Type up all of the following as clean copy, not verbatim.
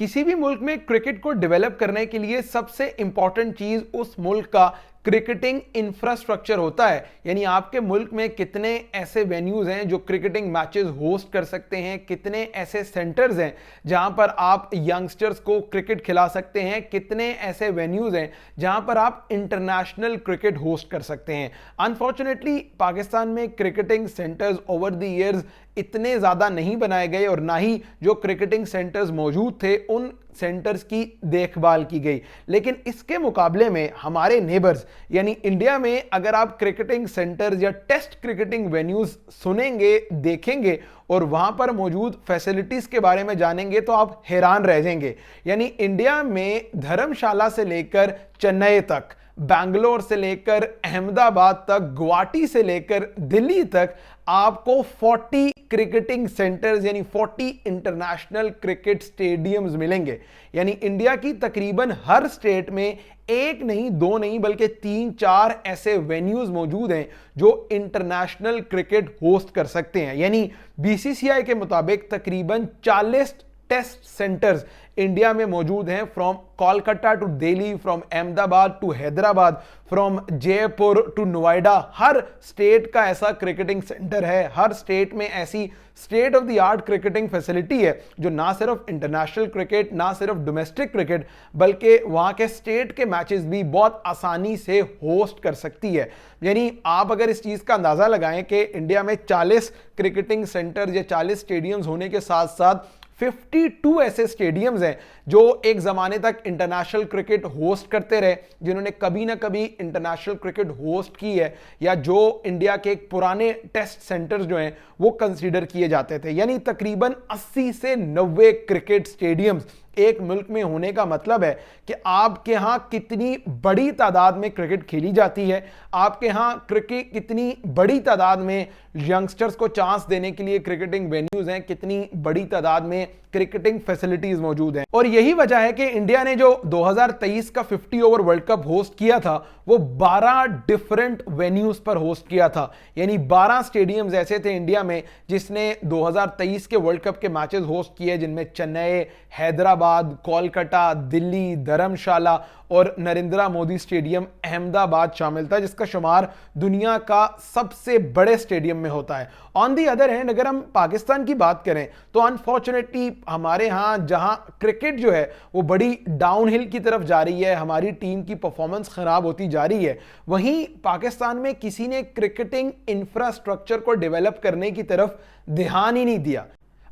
किसी भी मुल्क में क्रिकेट को डेवलप करने के लिए सबसे इंपॉर्टेंट चीज उस मुल्क का क्रिकेटिंग इंफ्रास्ट्रक्चर होता है। यानी आपके मुल्क में कितने ऐसे वेन्यूज हैं जो क्रिकेटिंग मैचेस होस्ट कर सकते हैं, कितने ऐसे सेंटर्स हैं जहां पर आप यंगस्टर्स को क्रिकेट खिला सकते हैं, कितने ऐसे वेन्यूज हैं जहां पर आप इंटरनेशनल क्रिकेट होस्ट कर सकते हैं। अनफॉर्चुनेटली पाकिस्तान में cricketing centres over the years इतने ज्यादा नहीं बनाए गए और ना ही जो क्रिकेटिंग सेंटर्स मौजूद थे उन सेंटर्स की देखभाल की गई। लेकिन इसके मुकाबले में हमारे नेबर्स यानी इंडिया में अगर आप क्रिकेटिंग सेंटर्स या टेस्ट क्रिकेटिंग वेन्यूज सुनेंगे, देखेंगे और वहां पर मौजूद फैसिलिटीज के बारे में जानेंगे तो आप हैरान रह जाएंगे। यानी इंडिया में धर्मशाला से लेकर चेन्नई तक, बैंगलोर से लेकर अहमदाबाद तक, गुवाहाटी से लेकर दिल्ली तक आपको 40 क्रिकेटिंग सेंटर्स यानी 40 इंटरनेशनल क्रिकेट स्टेडियम्स मिलेंगे। यानी इंडिया की तकरीबन हर स्टेट में एक नहीं, दो नहीं, बल्कि 3-4 ऐसे वेन्यूज मौजूद हैं जो इंटरनेशनल क्रिकेट होस्ट कर सकते हैं। यानी बीसीसीआई के मुताबिक तकरीबन 40 टेस्ट सेंटर्स इंडिया में मौजूद हैं, from Kolkata to Delhi, from Ahmedabad to Hyderabad, from Jaipur to Noida. हर स्टेट का ऐसा क्रिकेटिंग सेंटर है, हर स्टेट में ऐसी state of the art cricketing facility है जो ना सिर्फ इंटरनेशनल क्रिकेट, ना सिर्फ डोमेस्टिक क्रिकेट, बल्कि वहां के स्टेट के मैचेस भी बहुत आसानी से होस्ट कर सकती है। यानी आप अगर इस चीज का अंदाजा लगाएं कि इंडिया में 40 क्रिकेटिंग सेंटर या 40 स्टेडियम्स होने के साथ साथ 52 ऐसे स्टेडियम्स हैं जो एक जमाने तक इंटरनेशनल क्रिकेट होस्ट करते रहे, जिन्होंने कभी ना कभी इंटरनेशनल क्रिकेट होस्ट की है, या जो इंडिया के एक पुराने टेस्ट सेंटर्स जो हैं वो कंसीडर किए जाते थे। यानी तकरीबन 80 से 90 क्रिकेट स्टेडियम्स एक मुल्क में होने का मतलब है कि आपके यहां कितनी बड़ी तादाद में क्रिकेट खेली जाती है, आपके यहां क्रिकेट कितनी बड़ी तादाद में यंगस्टर्स को चांस देने के लिए क्रिकेटिंग वेन्यूज हैं, कितनी बड़ी तादाद में क्रिकेटिंग फैसिलिटीज मौजूद हैं। और यही वजह है कि इंडिया ने जो 2023 का 50 ओवर वर्ल्ड कप होस्ट किया था वो 12 डिफरेंट वेन्यूज पर होस्ट किया था। यानी 12 स्टेडियम्स ऐसे थे इंडिया में जिसने 2023 के वर्ल्ड कप के मैचेस होस्ट किए, जिनमें चेन्नई, हैदराबाद, कोलकाता, दिल्ली, धर्मशाला और नरेंद्र मोदी स्टेडियम अहमदाबाद शामिल था, जिसका शुमार दुनिया का सबसे बड़े स्टेडियम में होता है। ऑन दी अदर हैंड अगर हम पाकिस्तान की बात करें तो अनफॉर्चुनेटली हमारे यहां जहां क्रिकेट जो है वो बड़ी डाउनहिल की तरफ जा रही है, हमारी टीम की परफॉर्मेंस खराब होती जा रही है, वहीं पाकिस्तान में किसी ने क्रिकेटिंग इंफ्रास्ट्रक्चर को डेवलप करने की तरफ ध्यान ही नहीं दिया।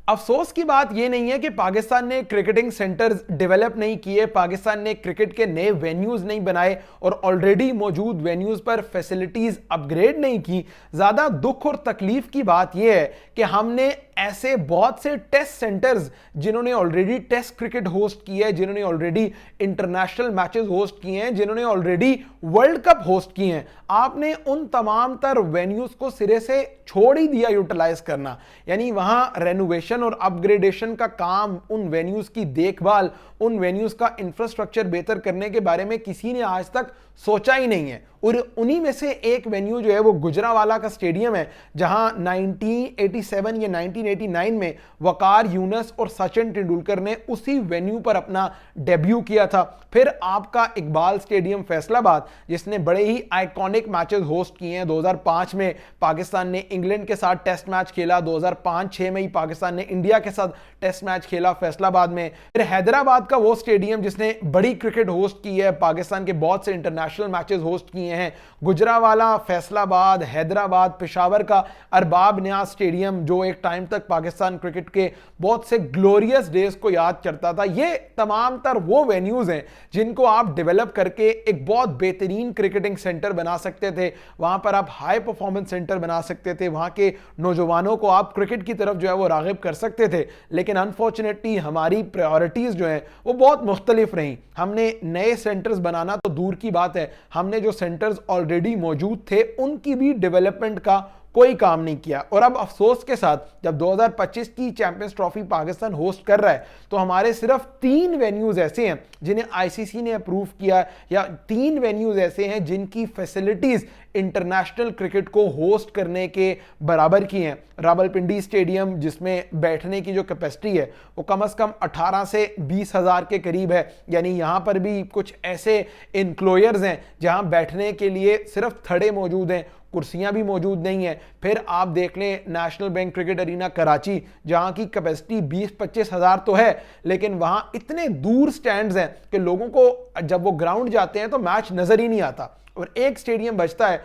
अफसोस की बात यह नहीं है कि पाकिस्तान ने क्रिकेटिंग सेंटर्स डेवलप नहीं किए, पाकिस्तान ने क्रिकेट के नए वेन्यूज नहीं बनाए और ऑलरेडी मौजूद वेन्यूज पर फैसिलिटीज अपग्रेड नहीं की। ज्यादा दुख और तकलीफ की बात यह है कि हमने ऐसे बहुत से टेस्ट सेंटर्स जिन्होंने ऑलरेडी टेस्ट क्रिकेट होस्ट किया है, जिन्होंने ऑलरेडी इंटरनेशनल मैचेस होस्ट किए हैं, जिन्होंने ऑलरेडी वर्ल्ड कप होस्ट किए हैं, आपने उन तमाम तर वेन्यूज को सिरे से छोड़ ही दिया यूटिलाइज करना। यानी वहां रेनोवेशन और अपग्रेडेशन का काम, उन वेन्यूज की देखभाल, उन वेन्यूज का इंफ्रास्ट्रक्चर बेहतर करने के बारे में किसी ने आज तक सोचा ही नहीं है। और उन्हीं में से एक वेन्यू जो है वो गुजरावाला का स्टेडियम है, जहां 1987 या 1989 में वकार यूनुस और सचिन तेंदुलकर ने उसी वेन्यू पर अपना डेब्यू किया था। फिर आपका इकबाल स्टेडियम फैसलाबाद, जिसने बड़े ही आइकॉनिक मैचेस होस्ट किए हैं। 2005 में पाकिस्तान ने इंग्लैंड के साथ टेस्ट मैच खेला, 2005-6 में ही पाकिस्तान ने इंडिया के साथ टेस्ट मैच खेला फैसलाबाद में। फिर हैदराबाद का वो स्टेडियम जिसने बड़ी क्रिकेट होस्ट की है, पाकिस्तान के बहुत से इंटरनेशनल मैचेस होस्ट किए हैं। गुजरावाला, फैसलाबाद, हैदराबाद, पेशावर का अरबाब न्याज स्टेडियम जो एक टाइम तक पाकिस्तान क्रिकेट के बहुत से ग्लोरियस डेज को याद करता था। ये तमाम तर वो वेन्यूज हैं जिनको आप डेवलप करके एक बहुत बेहतरीन क्रिकेटिंग सेंटर बना सकते थे। वहां पर आप हाई परफॉर्मेंस सेंटर बना सकते थे, वहां के नौजवानों को आप क्रिकेट की तरफ जो है वो रागिब कर सकते थे। लेकिन अनफॉर्चुनेटली हमारी प्रायोरिटीज जो है वो बहुत मुख्तलिफ रही। हमने नए सेंटर्स बनाना तो दूर की बात है, हमने जो सेंटर्स ऑलरेडी मौजूद थे उनकी भी डेवलपमेंट का कोई काम नहीं किया। और अब अफसोस के साथ जब 2025 की चैंपियंस ट्रॉफी पाकिस्तान होस्ट कर रहा है तो हमारे सिर्फ 3 वेन्यूज ऐसे हैं जिन्हें आईसीसी ने अप्रूव किया, या 3 वेन्यूज ऐसे हैं जिनकी फैसिलिटीज इंटरनेशनल क्रिकेट को होस्ट करने के बराबर की हैं। रावलपिंडी स्टेडियम जिसमें बैठने की जो कैपेसिटी है वो कम से कम 18 से 20 हजार के करीब है, यानी यहां पर भी कुछ ऐसे इंक्लोयर्स हैं जहां बैठने के लिए सिर्फ थड़े मौजूद हैं, कुर्सियां भी मौजूद नहीं है। फिर आप देख लें national bank cricket arena Karachi जहां की कैपेसिटी 20-25 हजार तो है, लेकिन वहां इतने दूर स्टैंड्स हैं कि लोगों को जब वो ग्राउंड जाते हैं तो मैच नजर ही नहीं आता। और एक स्टेडियम बचता है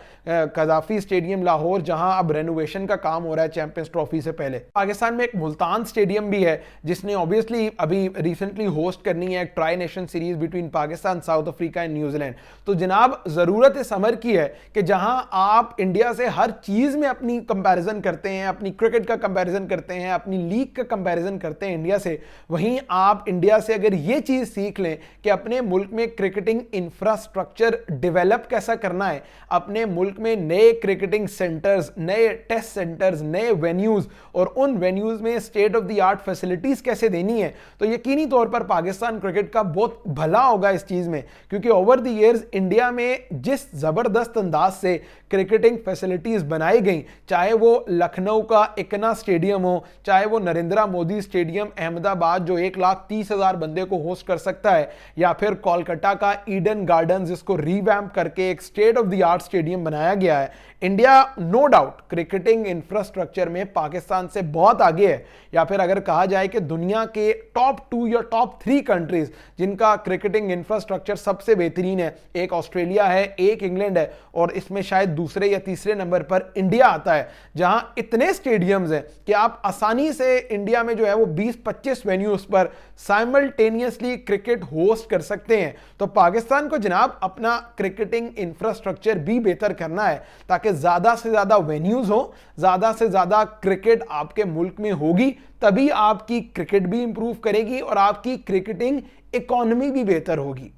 कजाफी स्टेडियम लाहौर, जहां अब रेनोवेशन का काम हो रहा है चैंपियंस ट्रॉफी से पहले। पाकिस्तान में एक मुल्तान स्टेडियम भी है जिसने ऑब्वियसली अभी रिसेंटली होस्ट करनी है एक tri nation series between Pakistan, south Africa and New Zealand. तो जनाब जरूरत इस समर की है कि जहां आप इंडिया से हर चीज में अपनी कंपैरिजन करते हैं, अपनी क्रिकेट का कंपैरिजन करते हैं, अपनी लीग का कंपैरिजन करते हैं इंडिया से, वहीं आप इंडिया से अगर ये चीज सीख लें कि अपने मुल्क में क्रिकेटिंग इंफ्रास्ट्रक्चर डेवलप कैसा करना है, अपने मुल्क में नए क्रिकेटिंग सेंटर्स, नए टेस्ट सेंटर्स, नए वेन्यूज और उन वेन्यूज में state of the art facilities कैसे देनी है, तो यकीनी तौर पर पाकिस्तान क्रिकेट का बहुत भला होगा इस चीज में। क्योंकि ओवर द इयर्स इंडिया में जिस जबरदस्त अंदाज से क्रिकेटिंग फैसिलिटीज बनाई गई, चाहे वो लखनऊ का इकना स्टेडियम हो, चाहे वो नरेंद्र मोदी स्टेडियम अहमदाबाद जो 1,30,000 बंदे को होस्ट कर सकता है, या फिर कोलकाता का ईडन गार्डन जिसको रीवैम्प करके एक state of the art stadium बनाया गया है। India no doubt cricketing infrastructure में पाकिस्तान से बहुत आगे है, या फिर अगर कहा जाए कि दुनिया के टॉप 2 या टॉप 3 कंट्रीज जिनका क्रिकेटिंग इंफ्रास्ट्रक्चर सबसे बेहतरीन है, एक ऑस्ट्रेलिया है, एक इंग्लैंड है, और इसमें शायद दूसरे या तीसरे नंबर पर इंडिया आता है, जहां इतने स्टेडियम्स हैं कि आप आसानी से इंडिया में जो है वो 20-25 वेन्यूज पर साइमल्टेनियसली क्रिकेट होस्ट कर सकते हैं। तो पाकिस्तान को जनाब अपना क्रिकेटिंग इंफ्रास्ट्रक्चर भी बेहतर करना है ताकि ज्यादा से ज्यादा वेन्यूज हो, ज्यादा से ज्यादा क्रिकेट आपके मुल्क में होगी, तभी आपकी क्रिकेट भी इंप्रूव करेगी और आपकी क्रिकेटिंग इकोनॉमी भी बेहतर होगी।